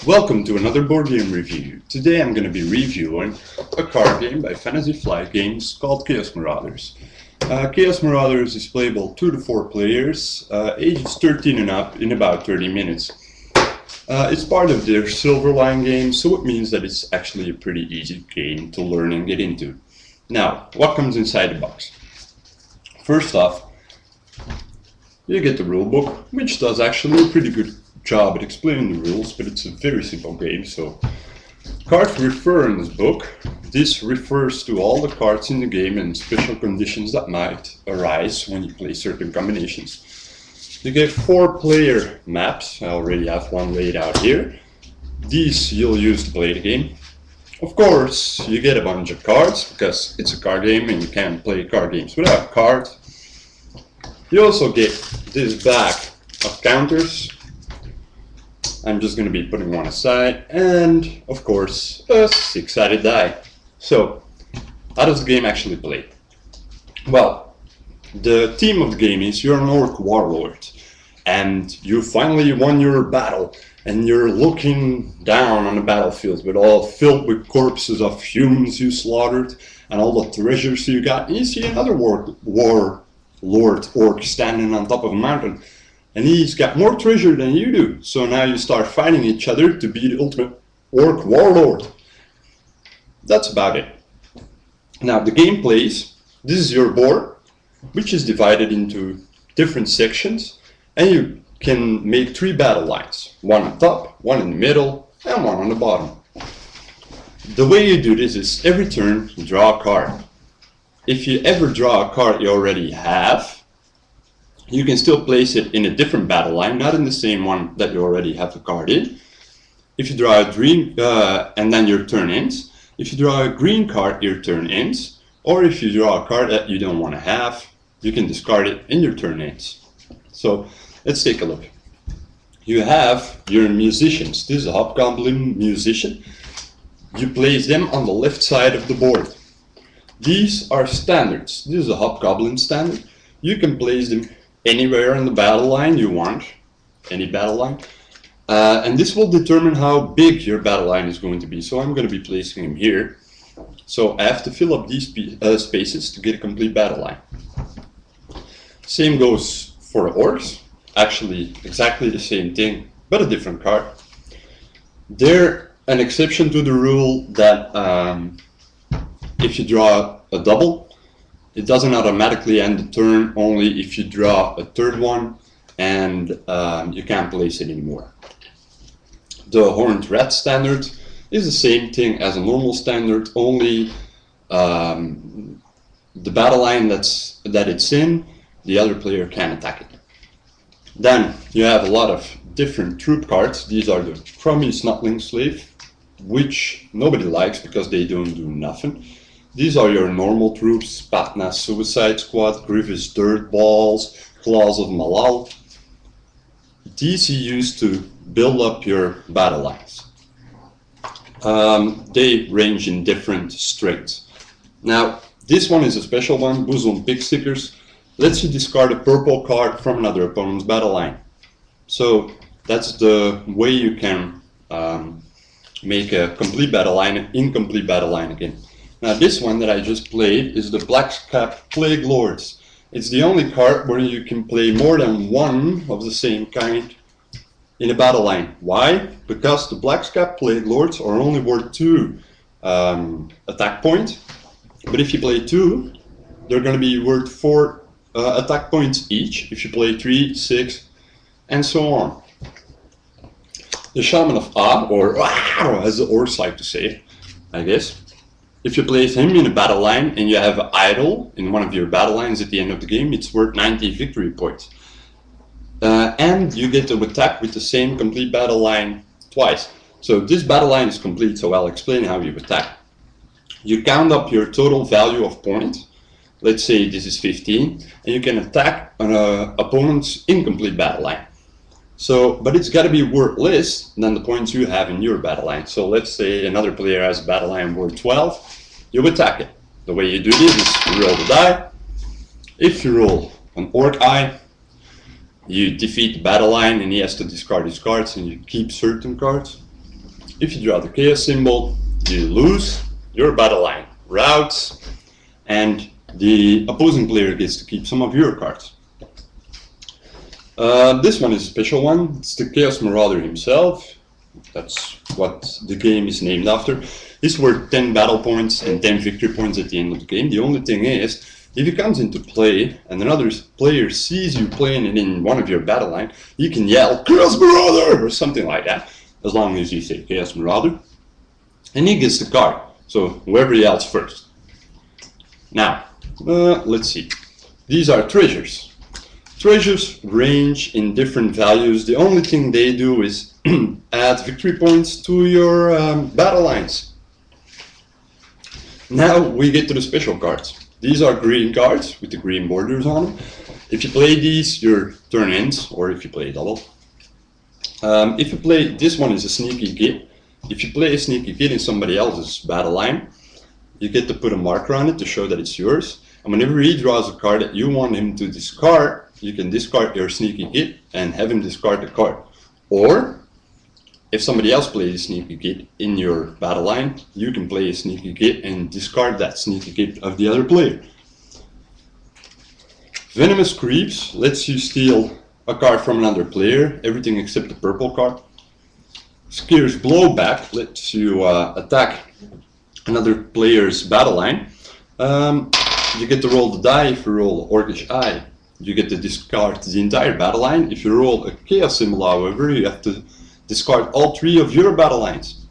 Welcome to another board game review. Today I'm going to be reviewing a card game by Fantasy Flight Games called Chaos Marauders. Chaos Marauders is playable 2 to 4 players, ages 13 and up, in about 30 minutes. It's part of their Silverline game, so it means that it's actually a pretty easy game to learn and get into. Now, what comes inside the box? First off, you get the rulebook, which does actually a pretty good job at explaining the rules, but it's a very simple game. So cards refer in this book. This refers to all the cards in the game and special conditions that might arise when you play certain combinations. You get 4 player maps. I already have one laid out here. These you'll use to play the game. Of course, you get a bunch of cards because it's a card game and you can't play card games without cards. You also get this bag of counters. I'm just going to be putting one aside, and of course a 6-sided die. So, how does the game actually play? Well, the theme of the game is you're an orc warlord, and you finally won your battle, and you're looking down on the battlefield with all filled with corpses of humans you slaughtered, and all the treasures you got, and you see another warlord orc standing on top of a mountain. And he's got more treasure than you do. So now you start fighting each other to be the ultimate orc warlord. That's about it. Now the game plays. This is your board, which is divided into different sections. And you can make 3 battle lines. One on top, one in the middle, and one on the bottom. The way you do this is every turn you draw a card. If you ever draw a card you already have, you can still place it in a different battle line, not in the same one that you already have the card in. If you draw a green, and then your turn ends. If you draw a green card, your turn ends. Or if you draw a card that you don't want to have, you can discard it and your turn ends. So let's take a look. You have your musicians. This is a hobgoblin musician. You place them on the left side of the board. These are standards. This is a hobgoblin standard. You can place them anywhere in the battle line you want, any battle line, and this will determine how big your battle line is going to be. So I'm going to be placing him here. So I have to fill up these spaces to get a complete battle line. Same goes for the orcs. Actually, exactly the same thing, but a different card. They're an exception to the rule that if you draw a double, it doesn't automatically end the turn, only if you draw a third one and you can't place it anymore. The Horned Rat standard is the same thing as a normal standard, only the battle line that it's in, the other player can attack it. Then you have a lot of different troop cards. These are the Crummy Snotling Slave, which nobody likes because they don't do nothing. These are your normal troops: Patna Suicide Squad, Grievous Dirt Balls, Claws of Malal. These you use to build up your battle lines. They range in different strengths. Now, this one is a special one, Bosom Pick Stickers. Lets you discard a purple card from another opponent's battle line. So that's the way you can make a complete battle line, an incomplete battle line again. Now this one that I just played is the Blackscap Plague Lords. It's the only card where you can play more than one of the same kind in a battle line. Why? Because the Blackscap Plague Lords are only worth 2 attack points, but if you play 2, they're going to be worth 4 attack points each. If you play 3, 6, and so on. The Shaman of Ah, or as the orcs like to say it, I guess. If you place him in a battle line and you have an idol in one of your battle lines at the end of the game, it's worth 90 victory points. And you get to attack with the same complete battle line twice. So this battle line is complete, so I'll explain how you attack. You count up your total value of points. Let's say this is 15, and you can attack an opponent's incomplete battle line. So, but it's got to be worth less than the points you have in your battle line. So let's say another player has a battle line worth 12, you attack it. The way you do this is you roll the die. If you roll an orc eye, you defeat the battle line and he has to discard his cards and you keep certain cards. If you draw the chaos symbol, you lose your battle line, routes, and the opposing player gets to keep some of your cards. This one is a special one. It's the Chaos Marauder himself. That's what the game is named after. He's worth 10 battle points and 10 victory points at the end of the game. The only thing is, if he comes into play and another player sees you playing it in one of your battle line, you can yell Chaos Marauder or something like that, as long as you say Chaos Marauder, and he gets the card. So whoever yells first. Now, let's see. These are treasures. Treasures range in different values. The only thing they do is add victory points to your battle lines. Now we get to the special cards. These are green cards with the green borders on them. If you play these, your turn ends, or if you play double. If you play, this one is a sneaky git. If you play a sneaky git in somebody else's battle line, you get to put a marker on it to show that it's yours. And whenever he draws a card that you want him to discard, you can discard your sneaky git and have him discard the card. Or, if somebody else plays a sneaky git in your battle line, you can play a sneaky git and discard that sneaky git of the other player. Venomous Creeps lets you steal a card from another player, everything except the purple card. Scare's Blowback lets you attack another player's battle line. You get to roll the die. If you roll Orcish Eye, you get to discard the entire battle line. If you roll a chaos symbol, however, you have to discard all 3 of your battle lines.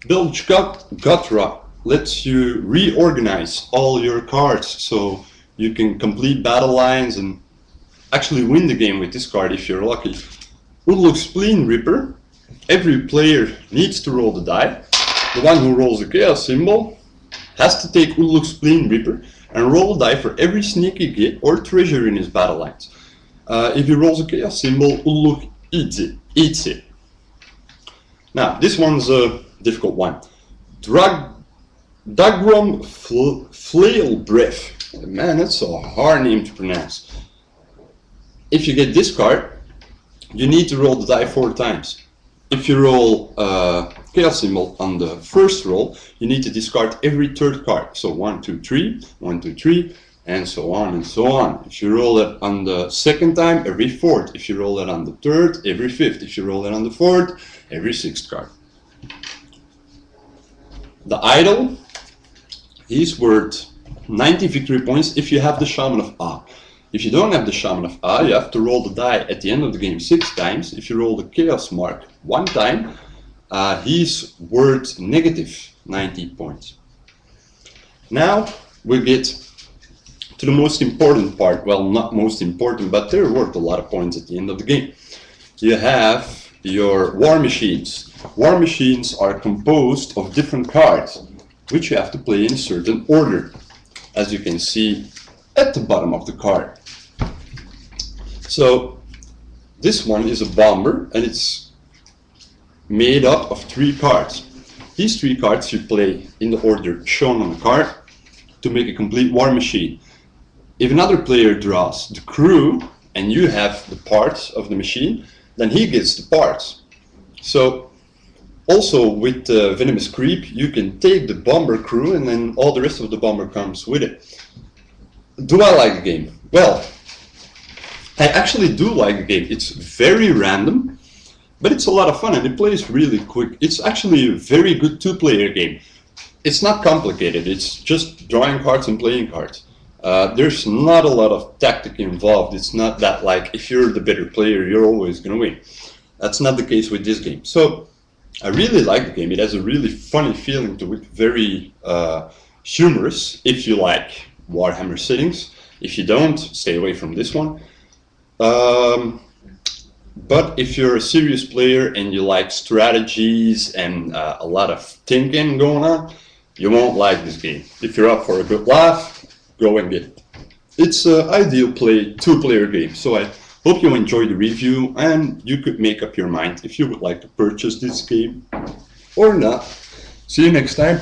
Bilge Gutra lets you reorganize all your cards, so you can complete battle lines and actually win the game with this card if you're lucky. Uluk Spleen Ripper. Every player needs to roll the die. The one who rolls a chaos symbol has to take Uluk Spleen Ripper and roll a die for every sneaky git or treasure in his battle lines. If he rolls a chaos symbol, Uluk eats it. Now, this one's a difficult one. Dagrom Flail Breath. Man, that's a hard name to pronounce. If you get this card, you need to roll the die 4 times. If you roll a chaos symbol on the first roll, you need to discard every 3rd card. So 1, 2, 3, 1, 2, 3, and so on and so on. If you roll it on the 2nd time, every 4th. If you roll it on the 3rd, every 5th. If you roll it on the 4th, every 6th card. The Idol, he's worth 90 victory points if you have the Shaman of Ah. If you don't have the Shaman of Ah, you have to roll the die at the end of the game 6 times. If you roll the Chaos Mark 1 time, he's worth negative 90 points. Now we get to the most important part. Well, not most important, but they're worth a lot of points at the end of the game. You have your War Machines. War Machines are composed of different cards, which you have to play in a certain order, as you can see at the bottom of the card. So this one is a bomber, and it's made up of 3 cards. These 3 cards you play in the order shown on the card to make a complete war machine. If another player draws the crew and you have the parts of the machine, then he gets the parts. So also with the Venomous Creep, you can take the bomber crew and then all the rest of the bomber comes with it. Do I like the game? Well, I actually do like the game. It's very random, but it's a lot of fun and it plays really quick. It's actually a very good 2-player game. It's not complicated, it's just drawing cards and playing cards. There's not a lot of tactic involved. It's not that like if you're the better player you're always gonna win. That's not the case with this game. So I really like the game. It has a really funny feeling to it, very humorous if you like Warhammer settings. If you don't, stay away from this one. But if you're a serious player and you like strategies and a lot of thinking going on, you won't like this game. If you're up for a good laugh, go and get it. It's an ideal 2-player game, so I hope you enjoyed the review and you could make up your mind if you would like to purchase this game or not. See you next time.